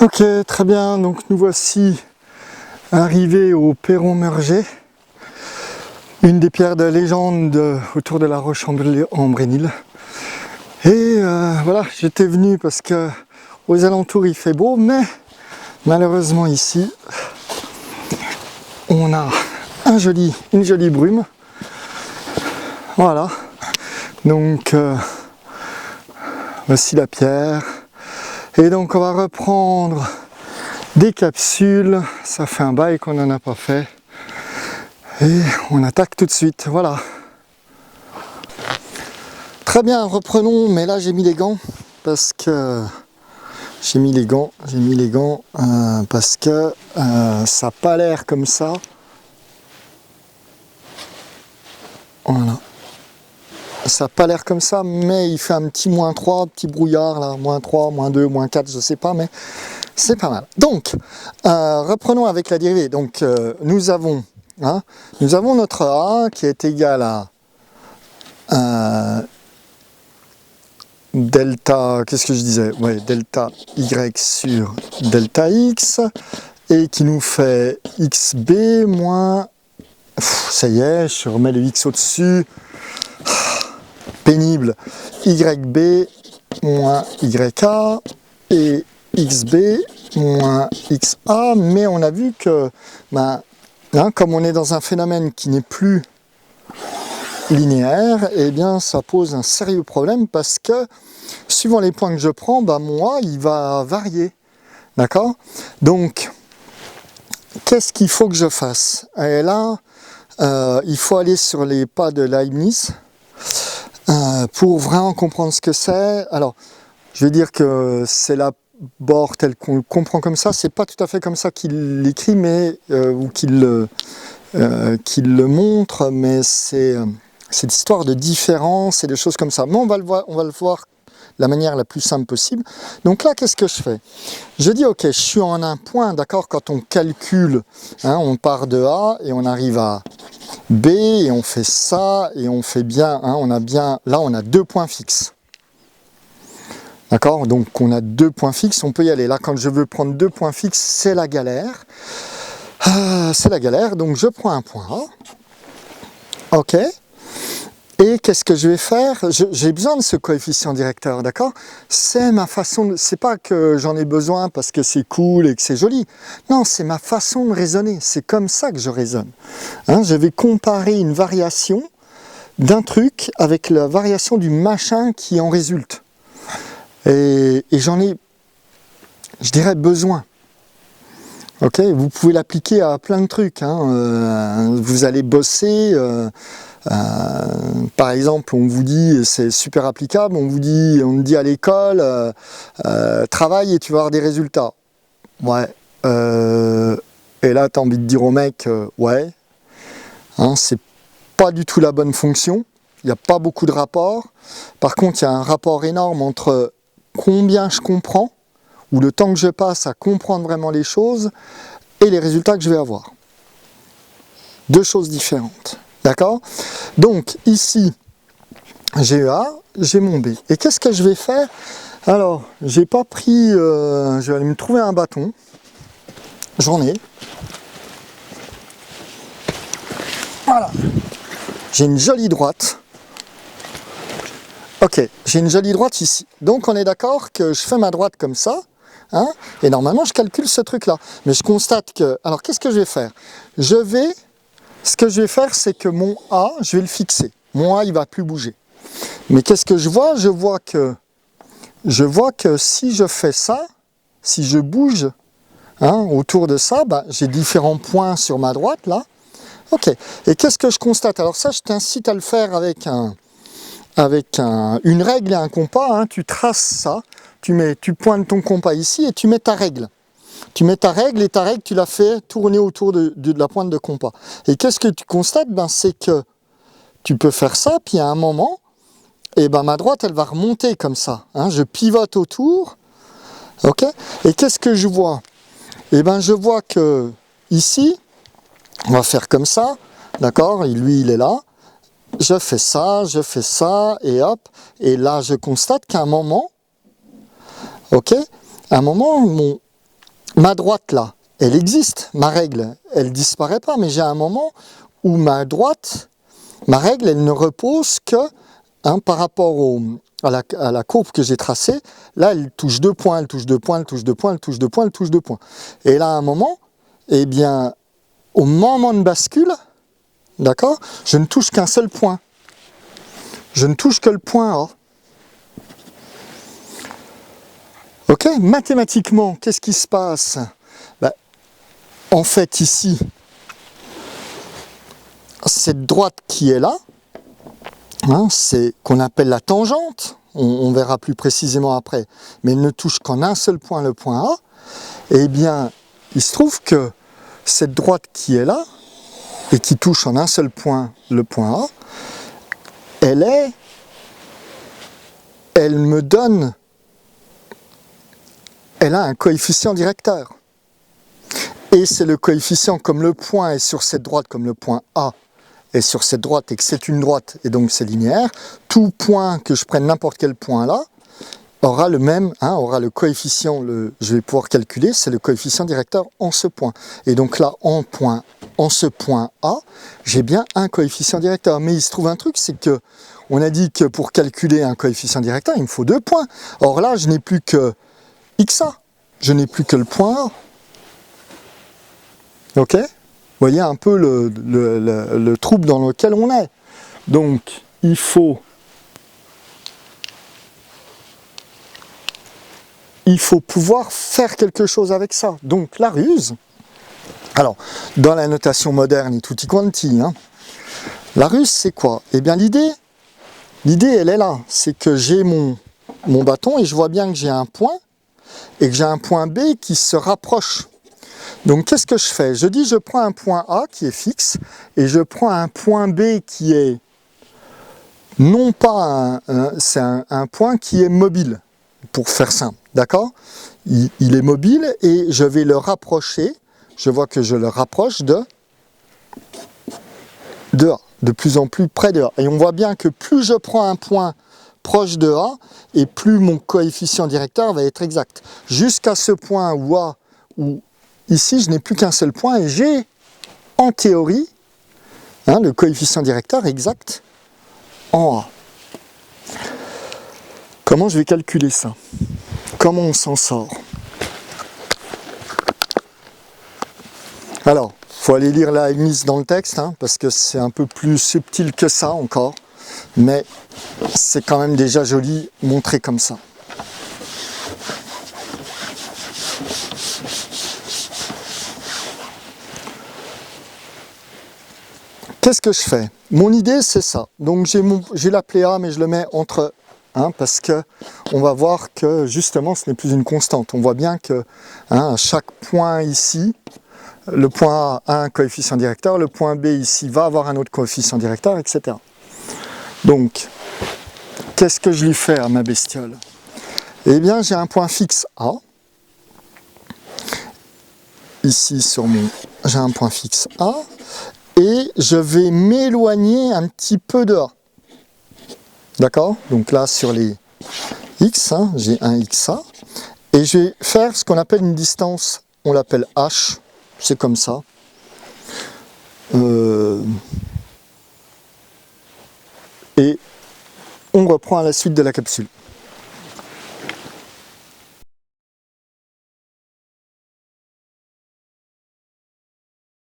Ok, très bien, donc nous voici arrivés au Perron Murger, une des pierres de légende autour de la Roche-en-Brénil. Et voilà, j'étais venu parce que aux alentours il fait beau, mais malheureusement ici, on a une jolie brume. Voilà, donc voici la pierre. Et donc on va reprendre des capsules, ça fait un bail qu'on n'en a pas fait. Et on attaque tout de suite, voilà. Très bien, reprenons, mais là j'ai mis les gants parce que parce que ça n'a pas l'air comme ça. Voilà. Ça n'a pas l'air comme ça, mais il fait un petit -3, petit brouillard là, -3, -2, -4, je sais pas, mais c'est pas mal. Donc, reprenons avec la dérivée. Donc, nous avons notre A qui est égal à delta, qu'est-ce que je disais? Ouais, delta Y sur delta X, et qui nous fait XB moins, ça y est, je remets le X au-dessus, pénible, YB moins YA, et XB moins XA, mais on a vu que, comme on est dans un phénomène qui n'est plus linéaire, eh bien ça pose un sérieux problème parce que suivant les points que je prends, mon A il va varier, d'accord? Donc qu'est-ce qu'il faut que je fasse? Et là il faut aller sur les pas de Leibniz pour vraiment comprendre ce que c'est. Alors je veux dire que c'est la bord tel qu'on le comprend comme ça, c'est pas tout à fait comme ça qu'il l'écrit, mais ou qu'il le montre, mais c'est cette histoire de différence et de choses comme ça. Mais on va le voir de la manière la plus simple possible. Donc là, qu'est-ce que je fais? Je dis, ok, je suis en un point, d'accord? Quand on calcule, on part de A et on arrive à B et on fait ça et on fait bien, là on a 2 points fixes. D'accord? Donc on a 2 points fixes, on peut y aller. Là, quand je veux prendre 2 points fixes, c'est la galère. Donc je prends un point A. Ok? Et qu'est-ce que je vais faire? J'ai besoin de ce coefficient directeur, d'accord? C'est ma façon, c'est pas que j'en ai besoin parce que c'est cool et que c'est joli. Non, c'est ma façon de raisonner. C'est comme ça que je raisonne. Je vais comparer une variation d'un truc avec la variation du machin qui en résulte. Et j'en ai, je dirais, besoin. Ok, vous pouvez l'appliquer à plein de trucs. Vous allez bosser. Par exemple, on vous dit, c'est super applicable, on dit à l'école, travaille et tu vas avoir des résultats. Ouais. Et là, tu as envie de dire au mec, ouais. C'est pas du tout la bonne fonction. Il n'y a pas beaucoup de rapports. Par contre, il y a un rapport énorme entre combien je comprends, ou le temps que je passe à comprendre vraiment les choses, et les résultats que je vais avoir. 2 choses différentes. D'accord? Donc, ici, j'ai A, j'ai mon B. Et qu'est-ce que je vais faire? Alors, j'ai pas pris... je vais aller me trouver un bâton. J'en ai. Voilà. J'ai une jolie droite. Ok, j'ai une jolie droite ici. Donc, on est d'accord que je fais ma droite comme ça. Et normalement, je calcule ce truc-là. Mais je constate que... Alors, qu'est-ce que je vais faire? Ce que je vais faire, c'est que mon A, je vais le fixer. Mon A, il ne va plus bouger. Mais qu'est-ce que je vois? Je vois que si je fais ça, si je bouge autour de ça, j'ai différents points sur ma droite, là. Ok. Et qu'est-ce que je constate? Alors ça, je t'incite à le faire avec une règle et un compas. Tu traces ça, tu pointes ton compas ici et tu mets ta règle. Tu mets ta règle et ta règle, tu la fais tourner autour de la pointe de compas. Et qu'est-ce que tu constates? C'est que tu peux faire ça, puis à un moment, ma droite, elle va remonter comme ça. Je pivote autour. Ok? Et qu'est-ce que je vois? Je vois que ici, on va faire comme ça. D'accord? Et lui, il est là. Je fais ça, et hop. Et là, je constate qu'à un moment, ok? À un moment, ma droite là, elle existe, ma règle, elle disparaît pas, mais j'ai un moment où ma droite, ma règle, elle ne repose que par rapport à la courbe que j'ai tracée. Là, elle touche 2 points, elle touche 2 points, elle touche 2 points, elle touche 2 points, elle touche 2 points. Et là, à un moment, eh bien, au moment de bascule, d'accord, je ne touche qu'un seul point. Je ne touche que le point A. Ok, mathématiquement, qu'est-ce qui se passe? Ben, en fait, ici, cette droite qui est là, hein, c'est qu'on appelle la tangente, on verra plus précisément après, mais elle ne touche qu'en un seul point, le point A. Eh bien, il se trouve que cette droite qui est là, et qui touche en un seul point, le point A, elle me donne, elle a un coefficient directeur. Et c'est le coefficient, comme le point est sur cette droite, comme le point A est sur cette droite, et que c'est une droite, et donc c'est linéaire, tout point que je prenne n'importe quel point là, aura le même, aura le coefficient, je vais pouvoir calculer, c'est le coefficient directeur en ce point. Et donc là, en ce point A, j'ai bien un coefficient directeur. Mais il se trouve un truc, c'est que on a dit que pour calculer un coefficient directeur, il me faut 2 points. Or là, je n'ai plus que XA, je n'ai plus que le point A. Ok? Vous voyez un peu le trouble dans lequel on est. Donc, il faut pouvoir faire quelque chose avec ça. Donc, la ruse, alors, dans la notation moderne et tutti quanti, la ruse, c'est quoi? Eh bien, l'idée, elle est là. C'est que j'ai mon bâton et je vois bien que j'ai un point et que j'ai un point B qui se rapproche. Donc, qu'est-ce que je fais? Je dis, je prends un point A qui est fixe et je prends un point B qui est non pas c'est un point qui est mobile, pour faire simple, d'accord? Il est mobile et je vais le rapprocher. Je vois que je le rapproche de A, de plus en plus près de A. Et on voit bien que plus je prends un point proche de A, et plus mon coefficient directeur va être exact. Jusqu'à ce point où ici, je n'ai plus qu'un seul point et j'ai, en théorie, le coefficient directeur exact en A. Comment je vais calculer ça? Comment on s'en sort? Alors, il faut aller lire la mise dans le texte, parce que c'est un peu plus subtil que ça encore, mais c'est quand même déjà joli montré comme ça. Qu'est-ce que je fais? Mon idée, c'est ça. Donc j'ai l'appelé A, mais je le mets entre, parce que on va voir que justement, ce n'est plus une constante. On voit bien que à chaque point ici, le point A a un coefficient directeur, le point B ici va avoir un autre coefficient directeur, etc. Donc, qu'est-ce que je lui fais à ma bestiole? Eh bien, j'ai un point fixe A. Ici, j'ai un point fixe A. Et je vais m'éloigner un petit peu de A. D'accord? Donc là, sur les X, j'ai un XA. Et je vais faire ce qu'on appelle une distance, on l'appelle H. C'est comme ça. Et on reprend à la suite de la capsule.